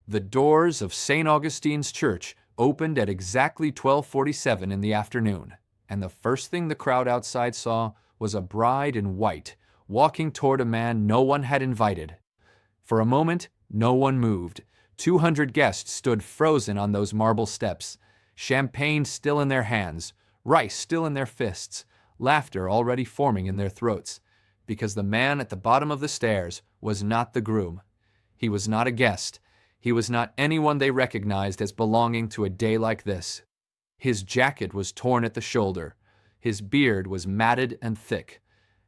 The doors of St. Augustine's Church opened at exactly 12:47 in the afternoon, and the first thing the crowd outside saw was a bride in white walking toward a man no one had invited. For a moment, no one moved. 200 guests stood frozen on those marble steps, champagne still in their hands, rice still in their fists, laughter already forming in their throats, because the man at the bottom of the stairs was not the groom. He was not a guest. He was not anyone they recognized as belonging to a day like this. His jacket was torn at the shoulder. His beard was matted and thick.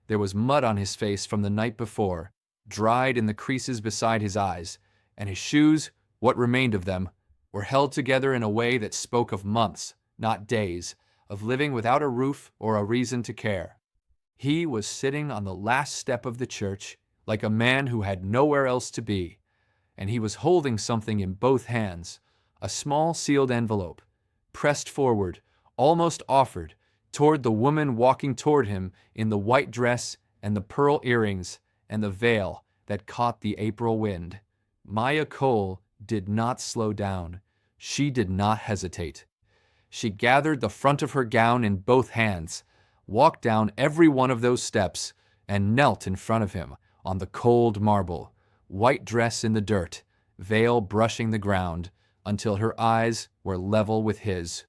There was mud on his face from the night before, dried in the creases beside his eyes, and his shoes, what remained of them, were held together in a way that spoke of months, not days, of living without a roof or a reason to care. He was sitting on the last step of the church, like a man who had nowhere else to be, and he was holding something in both hands, a small sealed envelope, pressed forward, almost offered, toward the woman walking toward him in the white dress and the pearl earrings and the veil that caught the April wind. Maya Cole did not slow down. She did not hesitate. She gathered the front of her gown in both hands, walked down every one of those steps, and knelt in front of him on the cold marble, white dress in the dirt, veil brushing the ground, until her eyes were level with his.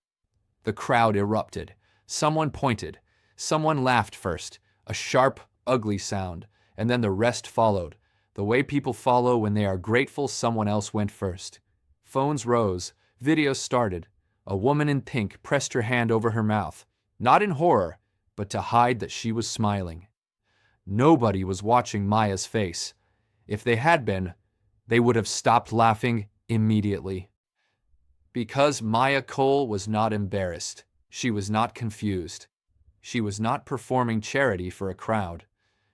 The crowd erupted. Someone pointed. Someone laughed first, a sharp, ugly sound, and then the rest followed, the way people follow when they are grateful someone else went first. Phones rose. Videos started. A woman in pink pressed her hand over her mouth, not in horror, but to hide that she was smiling. Nobody was watching Maya's face. If they had been, they would have stopped laughing immediately. Because Maya Cole was not embarrassed. She was not confused. She was not performing charity for a crowd.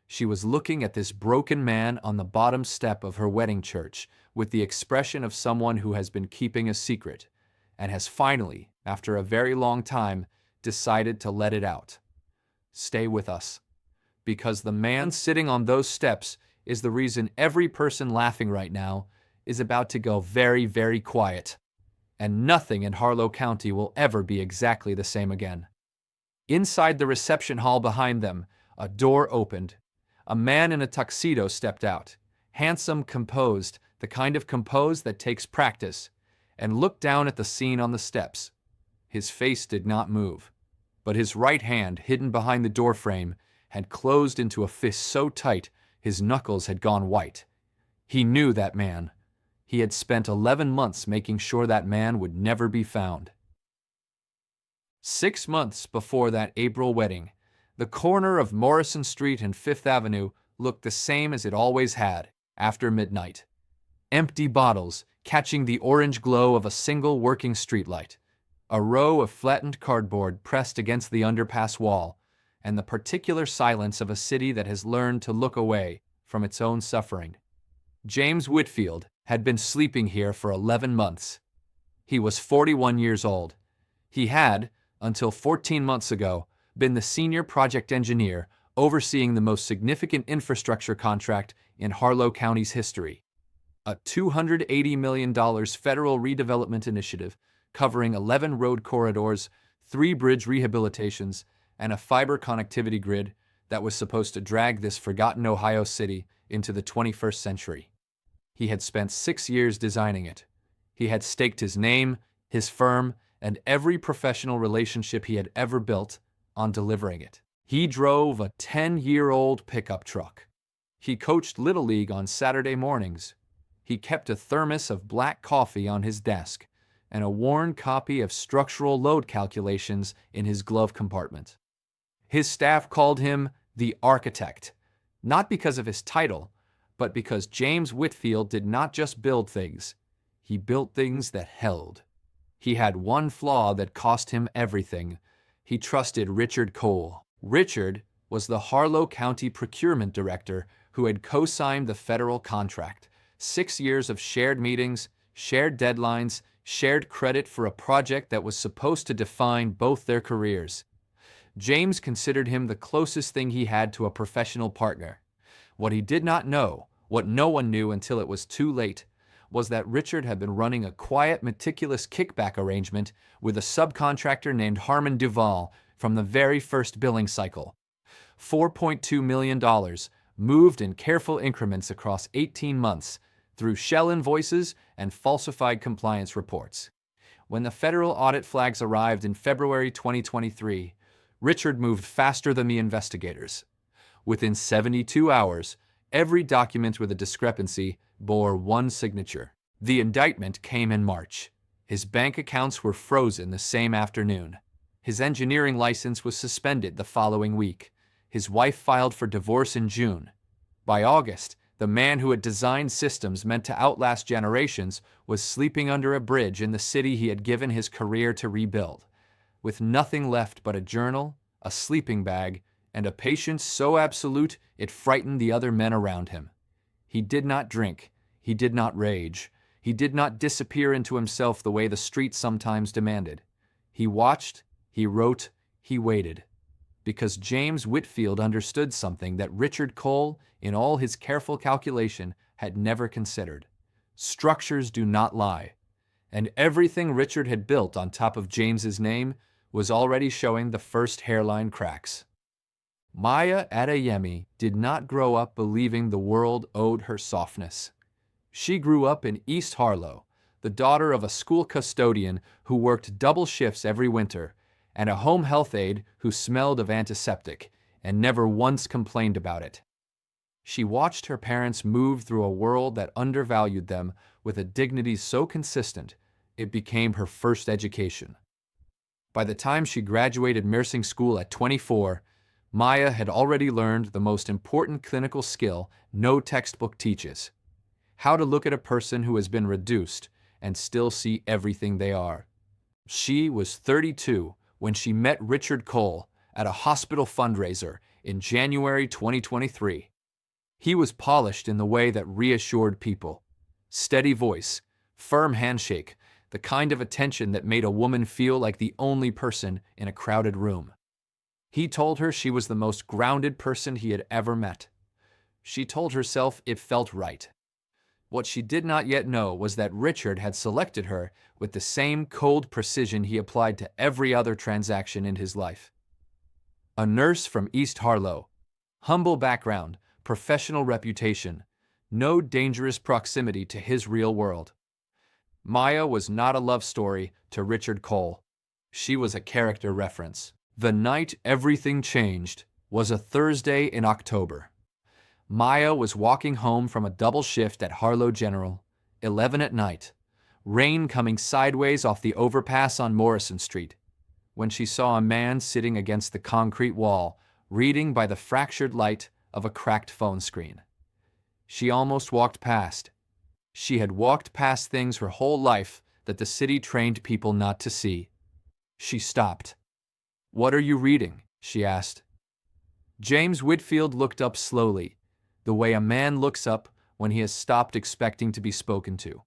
She was looking at this broken man on the bottom step of her wedding church with the expression of someone who has been keeping a secret and has finally, after a very long time, decided to let it out. Stay with us. Because the man sitting on those steps is the reason every person laughing right now is about to go very, very quiet. And nothing in Harlow County will ever be exactly the same again. Inside the reception hall behind them, a door opened. A man in a tuxedo stepped out, handsome, composed, the kind of composed that takes practice, and looked down at the scene on the steps. His face did not move, but his right hand, hidden behind the doorframe, had closed into a fist so tight his knuckles had gone white. He knew that man. He had spent 11 months making sure that man would never be found. 6 months before that April wedding, the corner of Morrison Street and Fifth Avenue looked the same as it always had after midnight. Empty bottles catching the orange glow of a single working streetlight, a row of flattened cardboard pressed against the underpass wall, and the particular silence of a city that has learned to look away from its own suffering. James Whitfield had been sleeping here for 11 months. He was 41 years old. He had, until 14 months ago, been the senior project engineer overseeing the most significant infrastructure contract in Harlow County's history, a $280 million federal redevelopment initiative covering 11 road corridors, 3 bridge rehabilitations, and a fiber connectivity grid that was supposed to drag this forgotten Ohio city into the 21st century. He had spent 6 years designing it. He had staked his name, his firm, and every professional relationship he had ever built on delivering it. He drove a 10-year-old pickup truck. He coached Little League on Saturday mornings. He kept a thermos of black coffee on his desk and a worn copy of structural load calculations in his glove compartment. His staff called him the architect, not because of his title, but because James Whitfield did not just build things. He built things that held. He had one flaw that cost him everything. He trusted Richard Cole. Richard was the Harlow County procurement director who had co-signed the federal contract. 6 years of shared meetings, shared deadlines, shared credit for a project that was supposed to define both their careers. James considered him the closest thing he had to a professional partner. What he did not know, what no one knew until it was too late, was that Richard had been running a quiet, meticulous kickback arrangement with a subcontractor named Harmon Duval from the very first billing cycle. $4.2 million, moved in careful increments across 18 months through shell invoices and falsified compliance reports. When the federal audit flags arrived in February 2023, Richard moved faster than the investigators. Within 72 hours, every document with a discrepancy bore one signature. The indictment came in March. His bank accounts were frozen the same afternoon. His engineering license was suspended the following week. His wife filed for divorce in June. By August, the man who had designed systems meant to outlast generations was sleeping under a bridge in the city he had given his career to rebuild, with nothing left but a journal, a sleeping bag, and a patience so absolute it frightened the other men around him. He did not drink. He did not rage. He did not disappear into himself the way the street sometimes demanded. He watched, he wrote, he waited. Because James Whitfield understood something that Richard Cole, in all his careful calculation, had never considered. Structures do not lie. And everything Richard had built on top of James's name was already showing the first hairline cracks. Maya Adeyemi did not grow up believing the world owed her softness. She grew up in East Harlow, the daughter of a school custodian who worked double shifts every winter, and a home health aide who smelled of antiseptic and never once complained about it. She watched her parents move through a world that undervalued them with a dignity so consistent it became her first education. By the time she graduated nursing school at 24, Maya had already learned the most important clinical skill no textbook teaches: how to look at a person who has been reduced and still see everything they are. She was 32 when she met Richard Cole at a hospital fundraiser in January 2023. He was polished in the way that reassured people. Steady voice, firm handshake, the kind of attention that made a woman feel like the only person in a crowded room. He told her she was the most grounded person he had ever met. She told herself it felt right. What she did not yet know was that Richard had selected her with the same cold precision he applied to every other transaction in his life. A nurse from East Harlow, humble background, professional reputation, no dangerous proximity to his real world. Maya was not a love story to Richard Cole. She was a character reference. The night everything changed was a Thursday in October. Maya was walking home from a double shift at Harlow General, 11 at night, rain coming sideways off the overpass on Morrison Street, when she saw a man sitting against the concrete wall, reading by the fractured light of a cracked phone screen. She almost walked past. She had walked past things her whole life that the city trained people not to see. She stopped. "What are you reading?" she asked. James Whitfield looked up slowly, the way a man looks up when he has stopped expecting to be spoken to.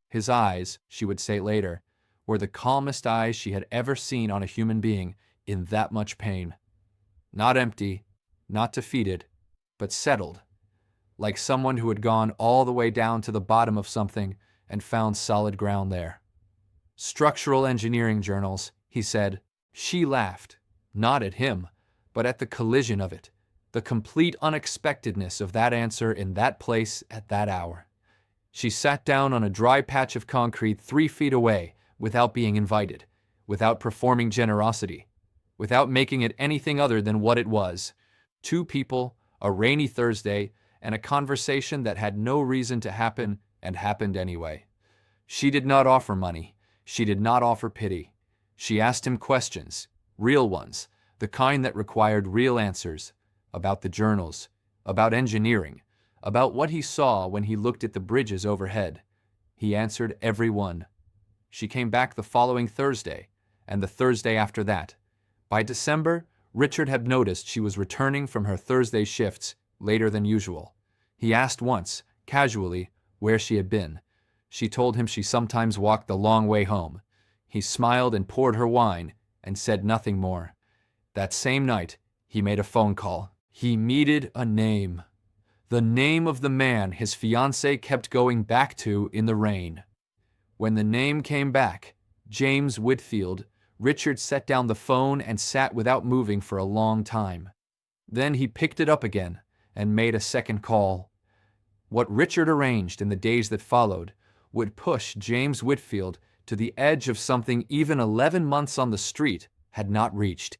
His eyes, she would say later, were the calmest eyes she had ever seen on a human being in that much pain. Not empty, not defeated, but settled, like someone who had gone all the way down to the bottom of something and found solid ground there. "Structural engineering journals," he said. She laughed, not at him, but at the collision of it, the complete unexpectedness of that answer in that place at that hour. She sat down on a dry patch of concrete 3 feet away without being invited, without performing generosity, without making it anything other than what it was: 2 people, a rainy Thursday, and a conversation that had no reason to happen and happened anyway. She did not offer money. She did not offer pity. She asked him questions, real ones, the kind that required real answers, about the journals, about engineering, about what he saw when he looked at the bridges overhead. He answered every one. She came back the following Thursday, and the Thursday after that. By December, Richard had noticed she was returning from her Thursday shifts later than usual. He asked once, casually, where she had been. She told him she sometimes walked the long way home. He smiled and poured her wine and said nothing more. That same night, he made a phone call. He needed a name. The name of the man his fiancée kept going back to in the rain. When the name came back, James Whitfield, Richard set down the phone and sat without moving for a long time. Then he picked it up again and made a second call. What Richard arranged in the days that followed would push James Whitfield to the edge of something even 11 months on the street had not reached,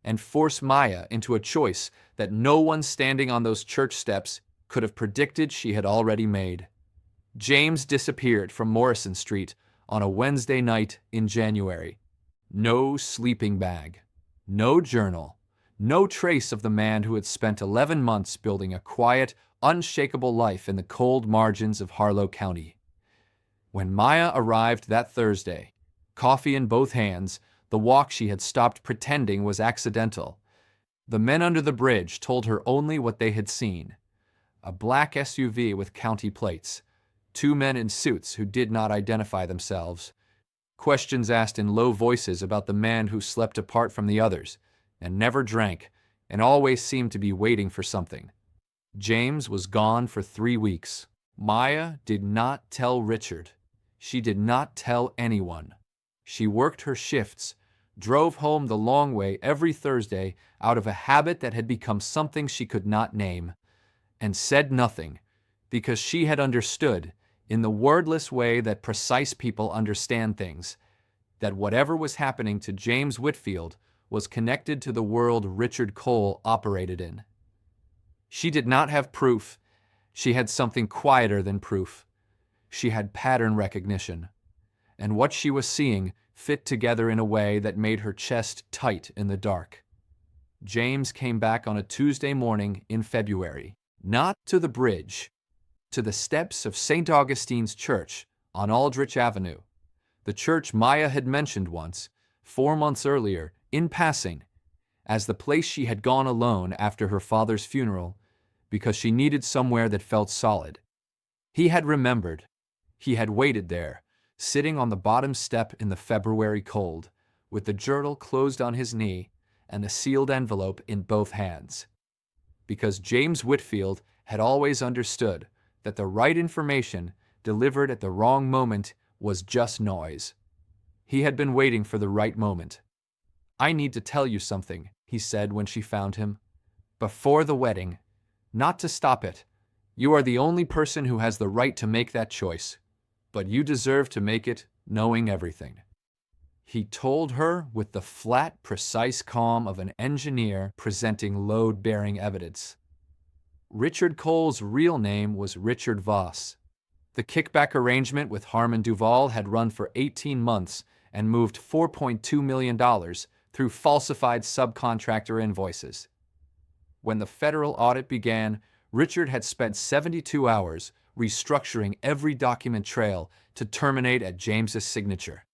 and force Maya into a choice that no one standing on those church steps could have predicted she had already made. James disappeared from Morrison Street on a Wednesday night in January. No sleeping bag, no journal, no trace of the man who had spent 11 months building a quiet, unshakable life in the cold margins of Harlow County. When Maya arrived that Thursday, coffee in both hands, the walk she had stopped pretending was accidental. The men under the bridge told her only what they had seen. A black SUV with county plates, 2 men in suits who did not identify themselves, questions asked in low voices about the man who slept apart from the others, and never drank, and always seemed to be waiting for something. James was gone for 3 weeks. Maya did not tell Richard. She did not tell anyone. She worked her shifts, drove home the long way every Thursday out of a habit that had become something she could not name, and said nothing, because she had understood, in the wordless way that precise people understand things, that whatever was happening to James Whitfield was connected to the world Richard Cole operated in. She did not have proof. She had something quieter than proof. She had pattern recognition, and what she was seeing fit together in a way that made her chest tight in the dark. James came back on a Tuesday morning in February, not to the bridge, to the steps of St. Augustine's Church on Aldrich Avenue, the church Maya had mentioned once, 4 months earlier, in passing, as the place she had gone alone after her father's funeral because she needed somewhere that felt solid. He had remembered. He had waited there, sitting on the bottom step in the February cold, with the journal closed on his knee and the sealed envelope in both hands. Because James Whitfield had always understood that the right information delivered at the wrong moment was just noise. He had been waiting for the right moment. "I need to tell you something," he said when she found him. "Before the wedding. Not to stop it. You are the only person who has the right to make that choice. But you deserve to make it knowing everything." He told her with the flat, precise calm of an engineer presenting load-bearing evidence. Richard Cole's real name was Richard Voss. The kickback arrangement with Harmon Duval had run for 18 months and moved $4.2 million through falsified subcontractor invoices. When the federal audit began, Richard had spent 72 hours restructuring every document trail to terminate at James's signature,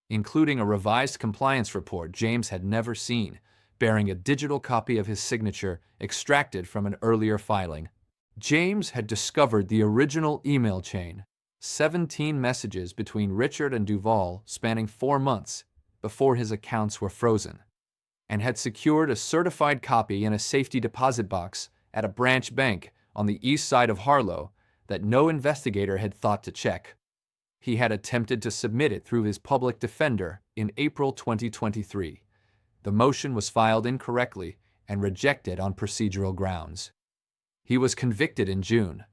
including a revised compliance report James had never seen, bearing a digital copy of his signature extracted from an earlier filing. James had discovered the original email chain, 17 messages between Richard and Duval spanning 4 months before his accounts were frozen, and had secured a certified copy in a safety deposit box at a branch bank on the east side of Harlow that no investigator had thought to check. He had attempted to submit it through his public defender in April 2023. The motion was filed incorrectly and rejected on procedural grounds. He was convicted in June.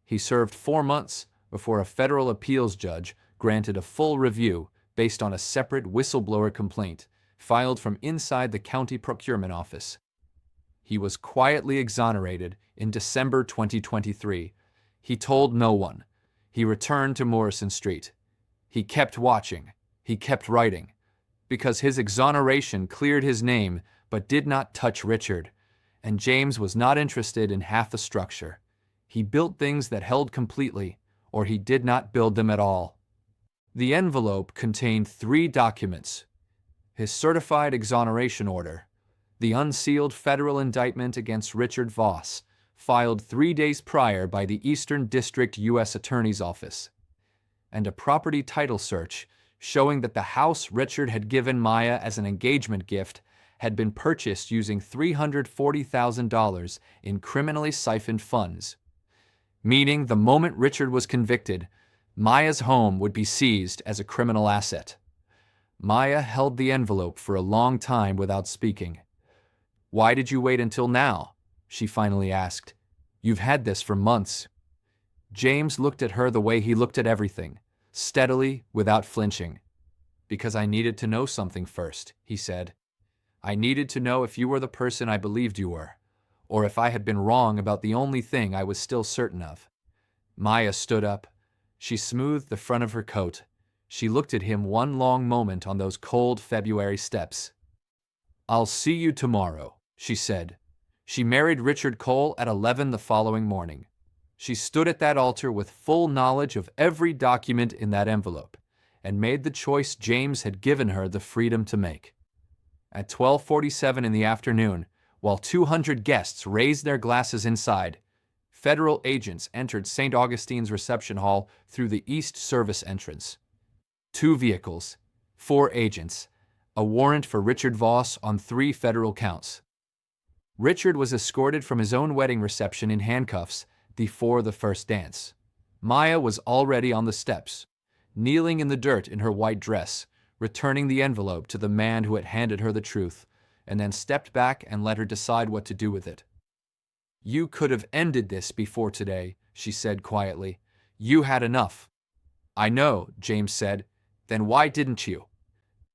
He served 4 months before a federal appeals judge granted a full review based on a separate whistleblower complaint filed from inside the county procurement office. He was quietly exonerated in December 2023. He told no one. He returned to Morrison Street. He kept watching. He kept writing. Because his exoneration cleared his name but did not touch Richard, and James was not interested in half the structure. He built things that held completely, or he did not build them at all. The envelope contained 3 documents: his certified exoneration order, the unsealed federal indictment against Richard Voss, filed 3 days prior by the Eastern District U.S. Attorney's Office, and a property title search showing that the house Richard had given Maya as an engagement gift had been purchased using $340,000 in criminally siphoned funds meaning the moment Richard was convicted, Maya's home would be seized as a criminal asset. Maya held the envelope for a long time without speaking. "Why did you wait until now?" she finally asked. "You've had this for months." James looked at her the way he looked at everything, steadily, without flinching. "Because I needed to know something first," he said. "I needed to know if you were the person I believed you were, or if I had been wrong about the only thing I was still certain of." Maya stood up. She smoothed the front of her coat. She looked at him one long moment on those cold February steps. "I'll see you tomorrow," she said. She married Richard Cole at 11 the following morning. She stood at that altar with full knowledge of every document in that envelope, and made the choice James had given her the freedom to make. At 12:47 in the afternoon, while 200 guests raised their glasses inside, federal agents entered St. Augustine's reception hall through the East Service entrance. 2 vehicles, 4 agents, a warrant for Richard Voss on 3 federal counts. Richard was escorted from his own wedding reception in handcuffs before the first dance. Maya was already on the steps, kneeling in the dirt in her white dress, returning the envelope to the man who had handed her the truth, and then stepped back and let her decide what to do with it. "You could have ended this before today," she said quietly. "You had enough." "I know," James said. "Then why didn't you?"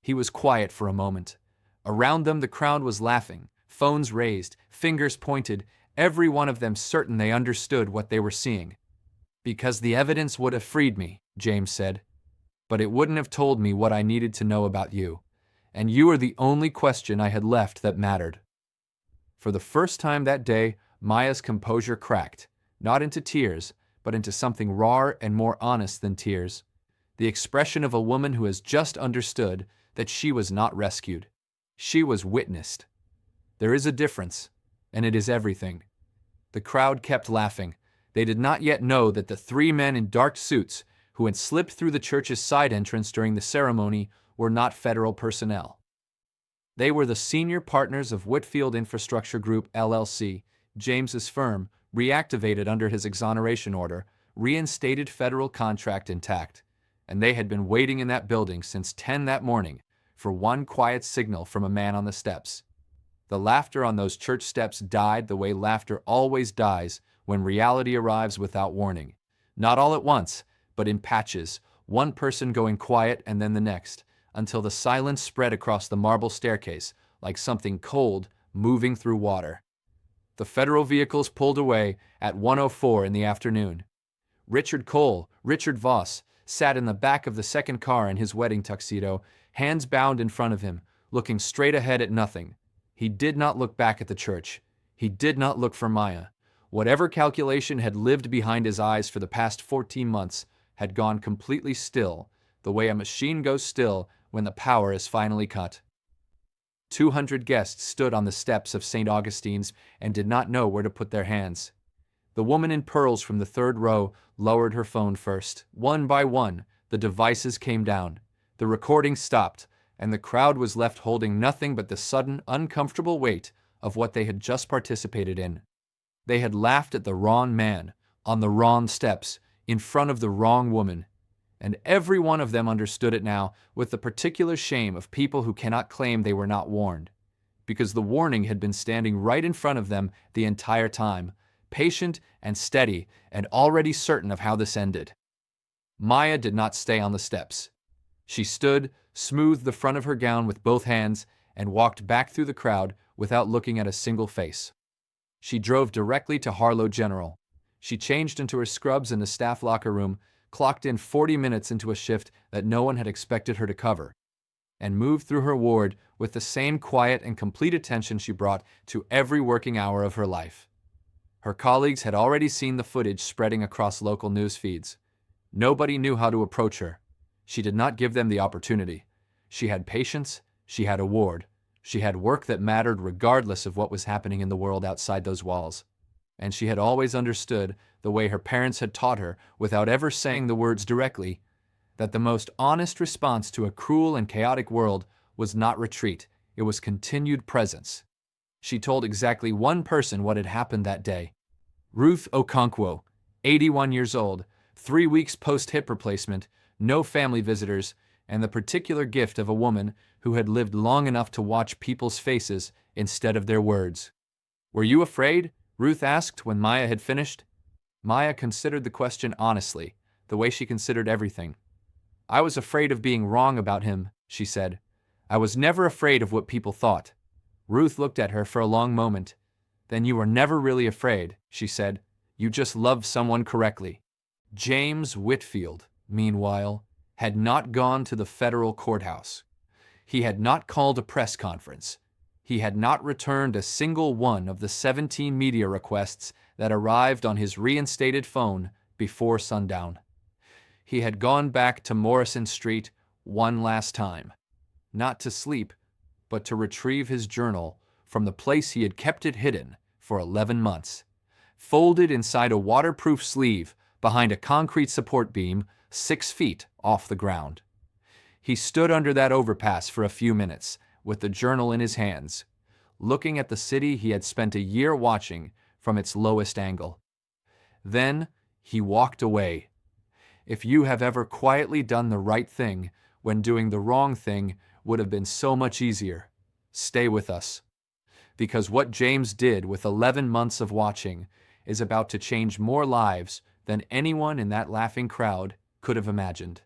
He was quiet for a moment. Around them the crowd was laughing, phones raised, fingers pointed, every one of them certain they understood what they were seeing. "Because the evidence would have freed me," James said. "But it wouldn't have told me what I needed to know about you. And you are the only question I had left that mattered." For the first time that day, Maya's composure cracked, not into tears, but into something rawer and more honest than tears. The expression of a woman who has just understood that she was not rescued. She was witnessed. There is a difference, and it is everything. The crowd kept laughing. They did not yet know that the 3 men in dark suits who had slipped through the church's side entrance during the ceremony were not federal personnel. They were the senior partners of Whitfield Infrastructure Group, LLC, James's firm, reactivated under his exoneration order, reinstated federal contract intact, and they had been waiting in that building since 10 that morning for one quiet signal from a man on the steps. The laughter on those church steps died the way laughter always dies when reality arrives without warning. Not all at once, but in patches, one person going quiet and then the next, until the silence spread across the marble staircase like something cold moving through water. The federal vehicles pulled away at 1:04 in the afternoon. Richard Cole, Richard Voss, sat in the back of the second car in his wedding tuxedo, hands bound in front of him, looking straight ahead at nothing. He did not look back at the church. He did not look for Maya. Whatever calculation had lived behind his eyes for the past 14 months had gone completely still, the way a machine goes still when the power is finally cut. 200 guests stood on the steps of St. Augustine's and did not know where to put their hands. The woman in pearls from the 3rd row lowered her phone first. One by one, the devices came down. The recording stopped, and the crowd was left holding nothing but the sudden, uncomfortable weight of what they had just participated in. They had laughed at the wrong man, on the wrong steps, in front of the wrong woman. And every one of them understood it now with the particular shame of people who cannot claim they were not warned. Because the warning had been standing right in front of them the entire time, patient and steady and already certain of how this ended. Maya did not stay on the steps. She stood, smoothed the front of her gown with both hands, and walked back through the crowd without looking at a single face. She drove directly to Harlow General. She changed into her scrubs in the staff locker room, clocked in 40 minutes into a shift that no one had expected her to cover, and moved through her ward with the same quiet and complete attention she brought to every working hour of her life. Her colleagues had already seen the footage spreading across local news feeds. Nobody knew how to approach her. She did not give them the opportunity. She had patience, she had a ward, she had work that mattered regardless of what was happening in the world outside those walls. And she had always understood, the way her parents had taught her without ever saying the words directly, that the most honest response to a cruel and chaotic world was not retreat, it was continued presence. She told exactly one person what had happened that day. Ruth Okonkwo, 81 years old, 3 weeks post-hip replacement, no family visitors, and the particular gift of a woman who had lived long enough to watch people's faces instead of their words. "Were you afraid?" Ruth asked when Maya had finished. Maya considered the question honestly, the way she considered everything. "I was afraid of being wrong about him," she said. "I was never afraid of what people thought." Ruth looked at her for a long moment. "Then you were never really afraid," she said. "You just loved someone correctly." James Whitfield, meanwhile, had not gone to the federal courthouse. He had not called a press conference. He had not returned a single one of the 17 media requests that arrived on his reinstated phone before sundown. He had gone back to Morrison Street one last time, not to sleep, but to retrieve his journal from the place he had kept it hidden for 11 months, folded inside a waterproof sleeve behind a concrete support beam 6 feet off the ground. He stood under that overpass for a few minutes, with the journal in his hands, looking at the city he had spent a year watching from its lowest angle. Then he walked away. If you have ever quietly done the right thing when doing the wrong thing would have been so much easier, stay with us. Because what James did with 11 months of watching is about to change more lives than anyone in that laughing crowd could have imagined.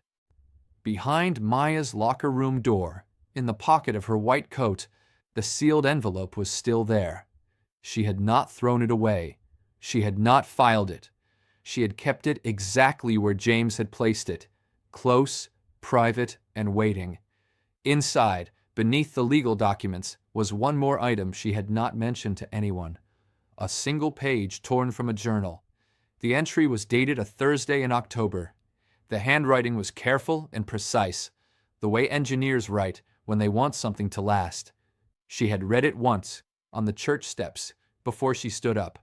Behind Maya's locker room door, in the pocket of her white coat, the sealed envelope was still there. She had not thrown it away. She had not filed it. She had kept it exactly where James had placed it, close, private, and waiting. Inside, beneath the legal documents, was one more item she had not mentioned to anyone. A single page torn from a journal. The entry was dated a Thursday in October. The handwriting was careful and precise, the way engineers write when they want something to last. She had read it once, on the church steps, before she stood up.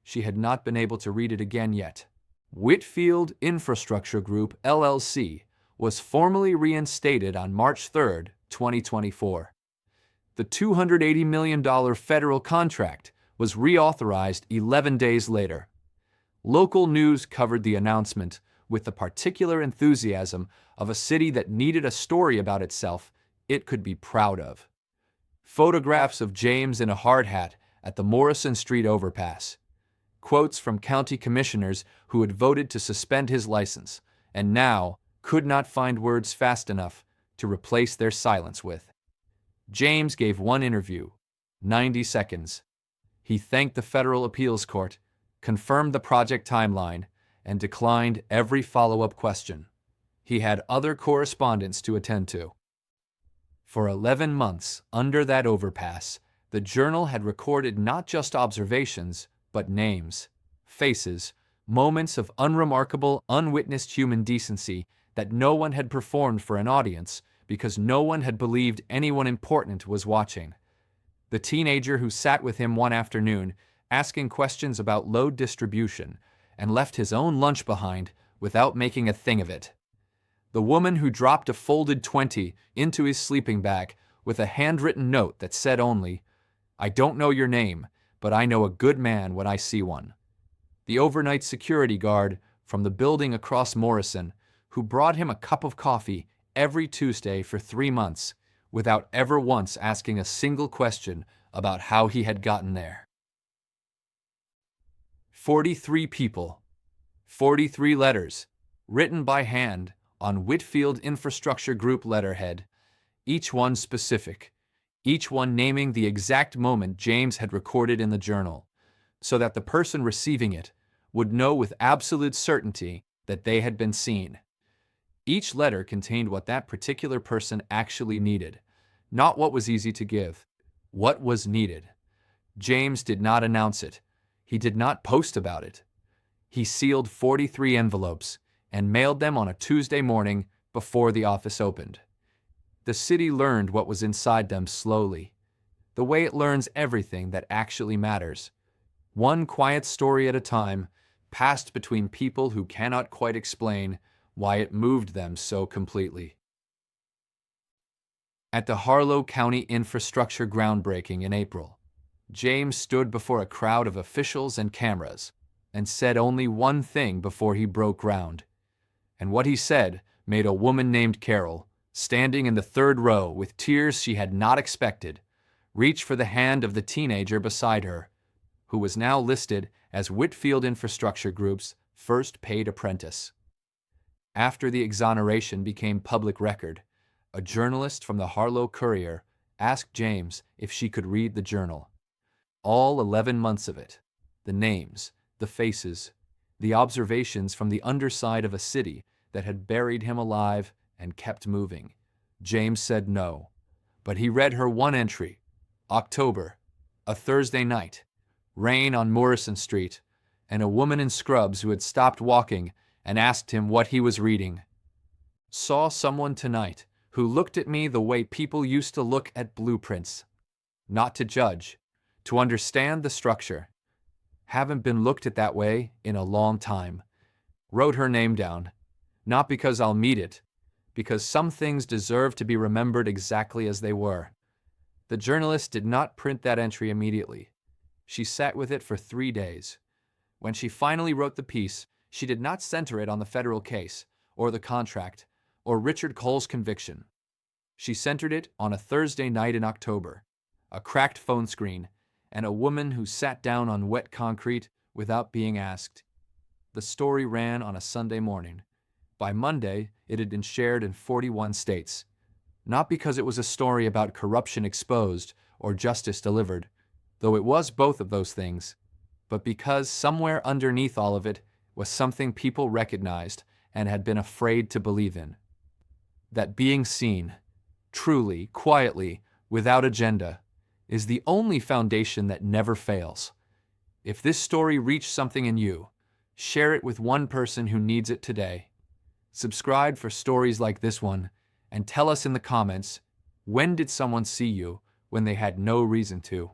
She had not been able to read it again yet. Whitfield Infrastructure Group, LLC, was formally reinstated on March 3, 2024. The $280 million federal contract was reauthorized 11 days later. Local news covered the announcement with the particular enthusiasm of a city that needed a story about itself it could be proud of. Photographs of James in a hard hat at the Morrison Street overpass. Quotes from county commissioners who had voted to suspend his license and now could not find words fast enough to replace their silence with. James gave one interview, 90 seconds. He thanked the federal appeals court, confirmed the project timeline, and declined every follow-up question. He had other correspondence to attend to. For 11 months under that overpass, the journal had recorded not just observations, but names, faces, moments of unremarkable, unwitnessed human decency that no one had performed for an audience because no one had believed anyone important was watching. The teenager who sat with him one afternoon, asking questions about load distribution, and left his own lunch behind without making a thing of it. The woman who dropped a folded 20 into his sleeping bag with a handwritten note that said only, "I don't know your name, but I know a good man when I see one." The overnight security guard from the building across Morrison, who brought him a cup of coffee every Tuesday for 3 months, without ever once asking a single question about how he had gotten there. 43 people, 43 letters, written by hand on Whitfield Infrastructure Group letterhead, each one specific, each one naming the exact moment James had recorded in the journal, so that the person receiving it would know with absolute certainty that they had been seen. Each letter contained what that particular person actually needed, not what was easy to give, what was needed. James did not announce it. He did not post about it. He sealed 43 envelopes and mailed them on a Tuesday morning before the office opened. The city learned what was inside them slowly, the way it learns everything that actually matters. One quiet story at a time, passed between people who cannot quite explain why it moved them so completely. At the Harlow County infrastructure groundbreaking in April, James stood before a crowd of officials and cameras, and said only one thing before he broke ground. And what he said made a woman named Carol, standing in the third row with tears she had not expected, reach for the hand of the teenager beside her, who was now listed as Whitfield Infrastructure Group's first paid apprentice. After the exoneration became public record, a journalist from the Harlow Courier asked James if she could read the journal. All 11 months of it, the names, the faces, the observations from the underside of a city that had buried him alive and kept moving. James said no, but he read her one entry, October, a Thursday night, rain on Morrison Street, and a woman in scrubs who had stopped walking and asked him what he was reading. Saw someone tonight who looked at me the way people used to look at blueprints. Not to judge, to understand the structure. Haven't been looked at that way in a long time. Wrote her name down. Not because I'll meet it, because some things deserve to be remembered exactly as they were. The journalist did not print that entry immediately. She sat with it for 3 days. When she finally wrote the piece, she did not center it on the federal case, or the contract, or Richard Cole's conviction. She centered it on a Thursday night in October, a cracked phone screen, and a woman who sat down on wet concrete without being asked. The story ran on a Sunday morning. By Monday, it had been shared in 41 states. Not because it was a story about corruption exposed or justice delivered, though it was both of those things, but because somewhere underneath all of it was something people recognized and had been afraid to believe in. That being seen, truly, quietly, without agenda, is the only foundation that never fails. If this story reached something in you, share it with one person who needs it today. Subscribe for stories like this one, and tell us in the comments, when did someone see you when they had no reason to?